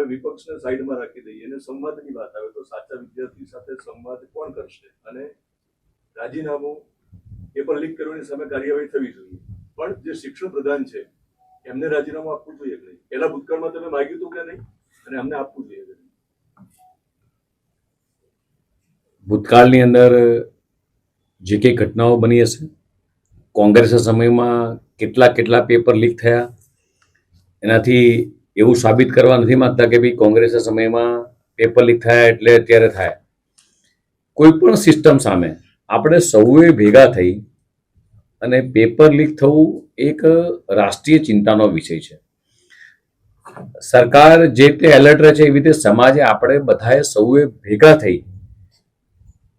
હવે વિપક્ષને સાઈડમાં રાખી દઈએ અને સંવાદની વાત આવે તો સાચા વિદ્યાર્થી સાથે સંવાદ કોણ કરશે? અને રાજીનામું પેપર લીક કરવાની સામે કાર્યવાહી થવી જોઈએ, પણ જે શિક્ષણ પ્રધાન છે એમને રાજીનામું આપવું જોઈએ કે નહીં? પહેલા ભૂતકાળમાં તમે માગ્યું હતું કે નહીં, અને અમને આપવું જોઈએ કે નહીં? ભૂતકાળની અંદર જે કંઈ ઘટનાઓ બની હશે, કોંગ્રેસના સમયમાં કેટલા પેપર લીક થયા, એનાથી એવું સાબિત કરવા નથી માંગતા કે ભાઈ કોંગ્રેસના સમયમાં પેપર લીક થયા એટલે અત્યારે થાય. કોઈ પણ સિસ્ટમ સામે આપણે સૌએ ભેગા થઈ અને પેપર લીક થવું એક રાષ્ટ્રીય ચિંતાનો વિષય છે. સરકાર જે રીતે એલર્ટ રહે છે એવી રીતે સમાજે આપણે બધાએ સૌએ ભેગા થઈ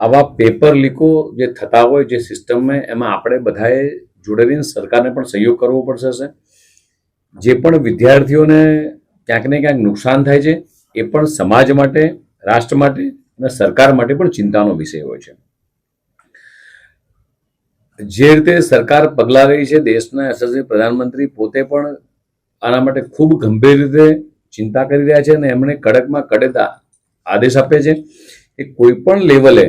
આવા પેપર લીકો જે થતા હોય જે સિસ્ટમમાં એમાં આપણે બધાએ જોડે રહીને સરકારને પણ સહયોગ કરવો પડશે. જે પણ વિદ્યાર્થીઓને ક્યાંક ને ક્યાંક નુકસાન થાય છે એ પણ સમાજ માટે, રાષ્ટ્ર માટે અને સરકાર માટે પણ ચિંતાનો વિષય હોય છે. જે રીતે સરકાર પગલાં રહી છે, દેશના યશસ્વી પ્રધાનમંત્રી પોતે પણ આના માટે ખૂબ ગંભીર રીતે ચિંતા કરી રહ્યા છે અને એમણે કડકમાં કડક આદેશ આપે છે કે કોઈ પણ લેવલે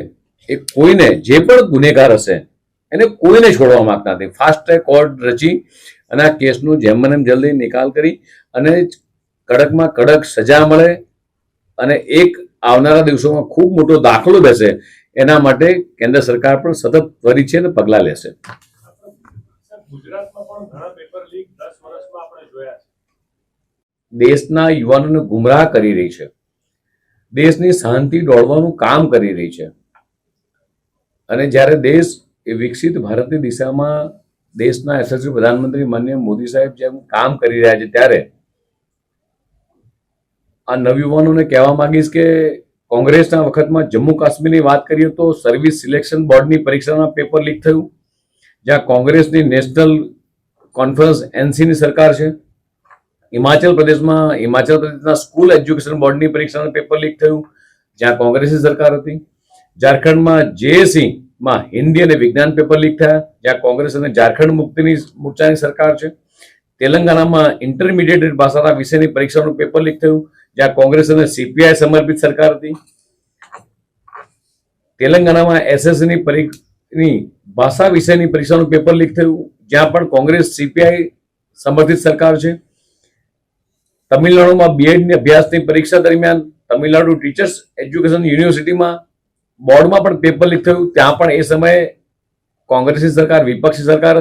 એ કોઈને જે પણ ગુનેગાર હશે એને કોઈને છોડવા માંગતા નથી. ફાસ્ટ ટ્રેક કોર્ટ રચી અને આ કેસનું જેમ બને એમ જલ્દી નિકાલ કરી અને કડકમાં કડક સજા મળે અને એક આવનારા દિવસોમાં ખૂબ મોટો દાખલો બેસે એના માટે કેન્દ્ર સરકાર પણ સતત ત્વરિત છે અને પગલાં લેશે. ગુજરાતમાં પણ ઘણા પેપર લીક 10 વર્ષમાં આપણે જોયા છે. દેશના યુવાનોને ગુમરાહ કરી રહી છે, દેશની શાંતિ દોડવાનું કામ કરી રહી છે. અને જ્યારે દેશ એ વિકસિત ભારતની દિશામાં દેશના યશસ્વી પ્રધાનમંત્રી માનનીય મોદી સાહેબ જેમ કામ કરી રહ્યા છે, ત્યારે આ નવયુવાનોને કહેવા માંગીશ કે કોંગ્રેસના વખતમાં જમ્મુ કાશ્મીરની વાત કરીએ તો સર્વિસ સિલેક્શન બોર્ડની પરીક્ષાના પેપર લીક થયું, જ્યાં કોંગ્રેસની નેશનલ કોન્ફરન્સ એનસીની સરકાર છે. હિમાચલ પ્રદેશના સ્કૂલ એજ્યુકેશન બોર્ડની પરીક્ષાનું પેપર લીક થયું, જ્યાં કોંગ્રેસની સરકાર હતી. ઝારખંડમાં જેએસસીમાં હિન્દી અને વિજ્ઞાન પેપર લીક થયા, જ્યાં કોંગ્રેસ અને ઝારખંડ મુક્તિ મોરચાની સરકાર છે. તેલંગાણામાં ઇન્ટરમીડિયેટ ભાષાના વિષયની પરીક્ષાનું પેપર લીક થયું, જ્યાં કોંગ્રેસ અને સીપીઆઈ સમર્પિત સરકાર હતી. તેલંગાણામાં એસએસસીની ભાષા વિષયની પરીક્ષાનું પેપર લીક થયું, જ્યાં પણ કોંગ્રેસ સીપીઆઈ સમર્થિત સરકાર છે. તમિલનાડુમાં બીએડની અભ્યાસની પરીક્ષા દરમિયાન તમિલનાડુ ટીચર્સ એજ્યુકેશન યુનિવર્સિટીમાં બોર્ડમાં પણ પેપર લીક થયું, ત્યાં પણ એ સમયે કોંગ્રેસની સરકાર, વિપક્ષી સરકાર.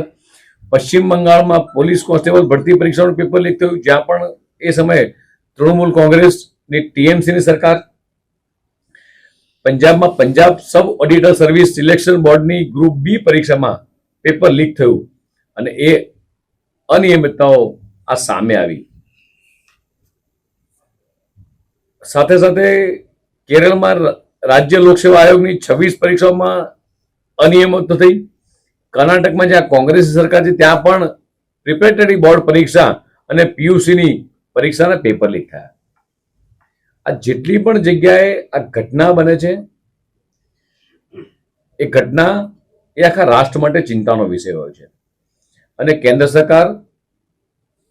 પશ્ચિમ બંગાળમાં પોલીસ કોન્સ્ટેબલ ભરતી પરીક્ષાનું પેપર લીક થયું, જ્યાં પણ એ સમયે તૃણમૂલ કોંગ્રેસની ટીએમસીની સરકાર. પંજાબમાં Punjab sub auditor service selection બોર્ડની ગ્રુપ બી પરીક્ષામાં પેપર લીક થયું અને એ અનિયમિતતાઓ આ સામે આવી. સાથે સાથે કેરળમાં રાજ્ય લોકસેવા આયોગની 26 પરીક્ષાઓમાં અનિયમિતતા થઈ. કર્ણાટકમાં જ્યાં કોંગ્રેસની સરકાર છે ત્યાં પણ પ્રિપેરેટરી બોર્ડ પરીક્ષા અને પીયુસીની પરીક્ષાના પેપર લીક થયા. આ જેટલી પણ જગ્યાએ આ ઘટના બને છે એ ઘટના એ આખા રાષ્ટ્ર માટે ચિંતાનો વિષય હોય છે અને કેન્દ્ર સરકાર,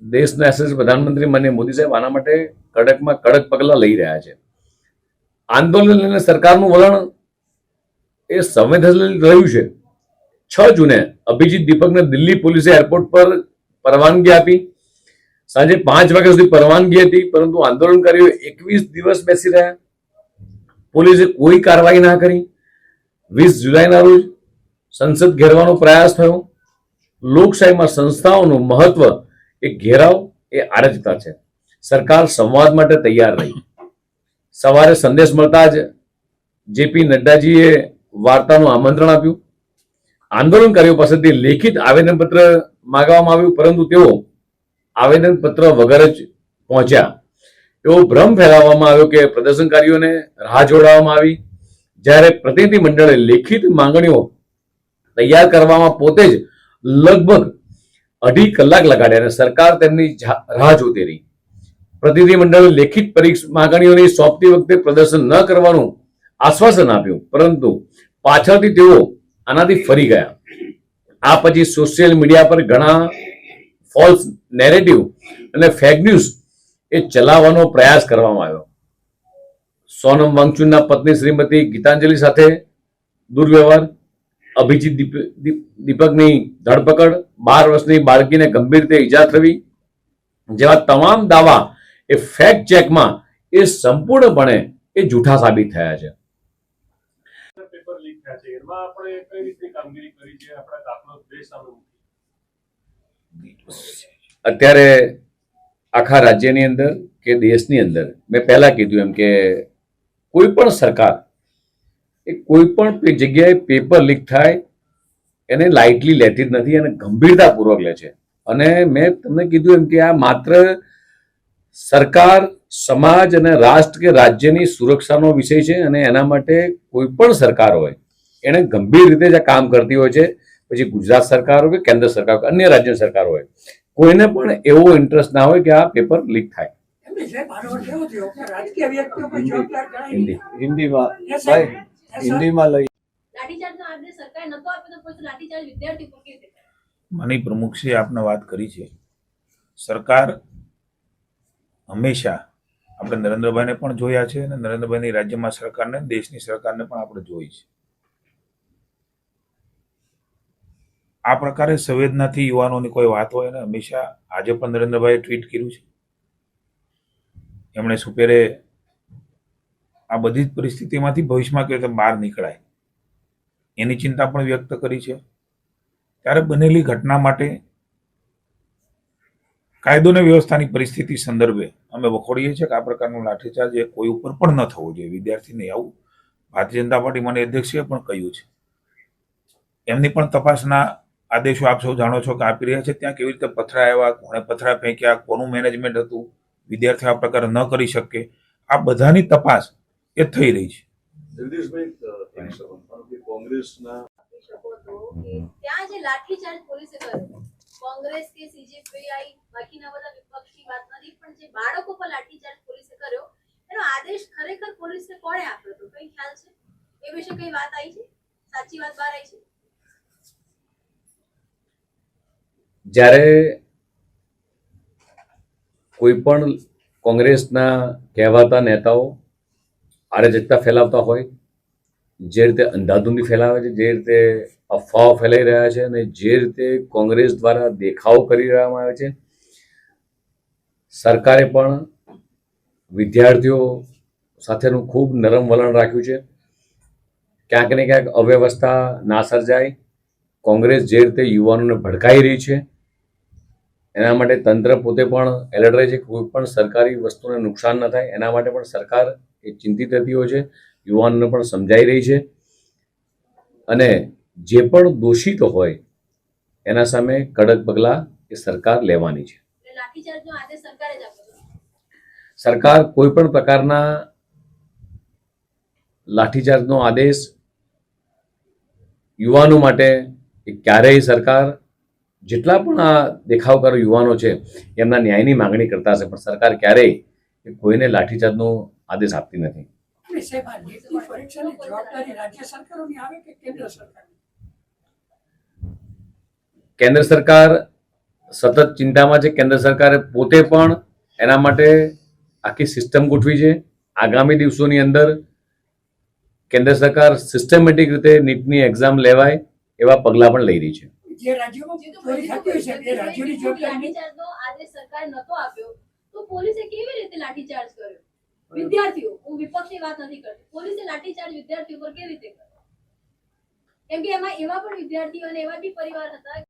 દેશના યશસ્વી પ્રધાનમંત્રી માનનીય મોદી સાહેબ આના માટે કડકમાં કડક પગલાં લઈ રહ્યા છે. આંદોલન લઈને સરકારનું વલણ એ સંવેદનશીલ રહ્યું છે. 6 જૂને અભિજીત દીપકને દિલ્હી પોલીસે એરપોર્ટ પર પરવાનગી આપી. સાંજે 5 વાગ્યા સુધી પરવાનગી હતી, પરંતુ આંદોલનકારીઓ 21 દિવસ બેસી રહ્યા. પોલીસે કોઈ કાર્યવાહી ના કરી. 20 જુલાઈના રોજ સંસદ ઘેરવાનો પ્રયાસ થયો. લોકશાહીમાં સંસ્થાઓનું મહત્વ એ ઘેરાવ એ આરજતા છે. સરકાર સંવાદ માટે તૈયાર રહી. સવારે સંદેશ મળતા જ જેપી નડ્ડાજીએ વાર્તાનું આમંત્રણ આપ્યું. આંદોલનકારીઓ પાસેથી લેખિત આવેદનપત્ર માંગવામાં આવ્યું, પરંતુ તેઓ આવેદનપત્ર વગર જ પહોંચ્યા. એવો ભ્રમ ફેલાવવામાં આવ્યો કે પ્રદર્શનકારીઓને રાહ જોડાવવામાં આવી, જ્યારે પ્રતિનિધિ મંડળે લેખિત માંગણીઓ તૈયાર કરવામાં પોતે જ લગભગ 2.5 કલાક લગાડ્યા અને સરકાર તેમની રાહ જોતી રહી. પ્રતિનિધિ મંડળે લેખિત માંગણીઓની સોંપતી વખતે પ્રદર્શન ન કરવાનું આશ્વાસન આપ્યું, પરંતુ પાછળથી તેઓ આનાથી ફરી ગયા. આ પછી સોશિયલ મીડિયા પર ઘણા ફોલ્સ નેરેટિવ અને ફેક ન્યૂઝ એ ચલાવવાનો પ્રયાસ કરવામાં આવ્યો. સોનમ વાંગચુકના પત્ની શ્રીમતી ગીતાંજલિ સાથે દુર્વ્યવહાર, અભિજીત દીપકની ધરપકડ, 12 વર્ષની બાળકીને ગંભીર રીતે ઈજા થવી જેવા તમામ દાવા એ ફેક્ટ ચેકમાં એ સંપૂર્ણપણે એ જૂઠા સાબિત થયા છે. પેપર લીક થયા છે એમાં આપણે કઈ રીતે કામગીરી કરી છે, આપણા દાખલો દેશ સામે મૂકી? અત્યારે આખા રાજ્યની અંદર કે દેશની અંદર મેં પહેલા કીધું એમ કે કોઈ પણ સરકાર એ કોઈ પણ જગ્યાએ પેપર લીક થાય એને લાઇટલી લેતી જ નથી અને ગંભીરતાપૂર્વક લે છે. અને મેં તમને કીધું એમ કે આ માત્ર સરકાર, સમાજ અને રાષ્ટ્ર કે રાજ્યની સુરક્ષાનો વિષય છે અને એના માટે કોઈ પણ સરકાર હોય એને ગંભીર રીતે જે કામ કરતી હોય છે, પછી ગુજરાત સરકાર હોય કે કેન્દ્ર સરકાર હોય, અન્ય રાજ્ય સરકાર હોય, કોઈને પણ એવો ઇન્ટરેસ્ટ ના હોય કે આ પેપર લીક થાય. હિન્દીમાં લઈ લાઠીચાર્જનો આદેશ સરકારે નતો આપ્યો તો પછી લાઠીચાર્જ વિદ્યાર્થી ઉપર કેવી રીતે કરે? માની પ્રમુખશ્રી આપને વાત કરી છે. સરકાર હંમેશા આપણે નરેન્દ્રભાઈને પણ જોયા છે અને નરેન્દ્રભાઈની રાજ્યમાં સરકારને, દેશની સરકારને પણ આપણે જોઈ છે. આ પ્રકારે સંવેદનાથી યુવાનોની કોઈ વાત હોય ને હંમેશા, આજે પણ નરેન્દ્રભાઈએ ટ્વીટ કર્યું છે. એમણે સુપેરે આ બધી જ પરિસ્થિતિમાંથી ભવિષ્યમાં કેવી રીતે બહાર નીકળાય એની ચિંતા પણ વ્યક્ત કરી છે. ત્યારે બનેલી ઘટના માટે કાયદો અને વ્યવસ્થાની પરિસ્થિતિ સંદર્ભે અમે વખોડીએ છીએ કે આ પ્રકારનો લાઠીચાર્જ એ કોઈ ઉપર પણ ન થવો જોઈએ, વિદ્યાર્થીને. આવું ભારતીય જનતા પાર્ટી મને અધ્યક્ષે પણ કહ્યું છે. એમની પણ તપાસના આદેશો આપ સૌ જાણો છો કે આપી રહ્યા છે. ત્યાં કેવી રીતે પથરા આવ્યા, કોણે પથરા ફેંક્યા, કોનું મેનેજમેન્ટ હતું, વિદ્યાર્થીઓ આ પ્રકારે ન કરી શકે, આ બધાની તપાસ એ થઈ રહી છે. જગદીશભાઈ, એક સવાલ કે કોંગ્રેસના આપી શકો તો કે ત્યાં જે લાઠીચાર્જ પોલીસે કર્યો, કોંગ્રેસ કે સીજેપીઆઈ બાકીના બધા વિપક્ષની વાત નથી, પણ જે બાળકો પર લાઠીચાર્જ પોલીસે કર્યો એનો આદેશ ખરેખર પોલીસને કોણે આપ્યો હતો? કઈ ખ્યાલ છે? એ વિશે કઈ વાત આવી છે? સાચી વાત બહાર આવી છે? જ્યારે કોઈ પણ કોંગ્રેસના કહેવાતા નેતાઓ અરાજકતા ફેલાવતા હોય, જે રીતે અંધાધૂંધી ફેલાવે છે, જે રીતે અફવાઓ ફેલાઈ રહ્યા છે અને જે રીતે કોંગ્રેસ દ્વારા દેખાવ કરી રહેવામાં આવે છે, સરકારે પણ વિદ્યાર્થીઓ સાથેનું ખૂબ નરમ વલણ રાખ્યું છે. ક્યાંક ને ક્યાંક અવ્યવસ્થા ના સર્જાય, કોંગ્રેસ જે રીતે યુવાનોને ભડકાઈ રહી છે એના માટે તંત્ર પોતે પણ એલર્ટ રહે છે. કોઈ પણ સરકારી વસ્તુને નુકસાન ન થાય એના માટે પણ સરકાર એ ચિંતિત રહેતી હોય છે, યુવાનોને પણ સમજાઈ રહી છે અને જે પણ દોષિતો હોય એના સામે કડક પગલાં એ સરકાર લેવાની છે. એટલે લાઠીચાર્જનો આદેશ સરકારે જ આપ્યો હતો? સરકાર કોઈ પણ પ્રકારના લાઠીચાર્જનો આદેશ યુવાનો માટે એ ક્યારેય સરકાર, જેટલા પણ આ દેખાવકારો યુવાનો છે એમના ન્યાયની માંગણી કરતા હશે, પણ સરકાર ક્યારેય કોઈને લાઠીચાર્જનો આદેશ આપતી નથી. સાહેબ, આ નીટની પરીક્ષાની જવાબદારી રાજ્ય સરકારોની આવે કે કેન્દ્ર સરકારની? કેન્દ્ર સરકાર સતત ચિંતામાં છે. કેન્દ્ર સરકારે પોતે પણ એના માટે આખી સિસ્ટમ ગોઠવી છે. આગામી દિવસોની અંદર કેન્દ્ર સરકાર સિસ્ટમેટિક રીતે નીટની એક્ઝામ લેવાય એવા પગલાં પણ લઈ રહી છે. જે રાજ્યોમાં ચોરી થતી હોય છે એ રાજ્યોની જવાબદારી નહીં? લાઠીચાર્જનો આદેશ સરકારે નતો આપ્યો તો પોલીસે કેવી રીતે લાઠીચાર્જ કર્યો? વિદ્યાર્થીઓ, હું વિપક્ષની વાત નથી કરતી, પોલીસે લાઠીચાર્જ વિદ્યાર્થીઓ પર કેવી રીતે કર્યો? કેમ કે એમાં એવા પણ વિદ્યાર્થીઓ અને એવા બી પરિવાર હતા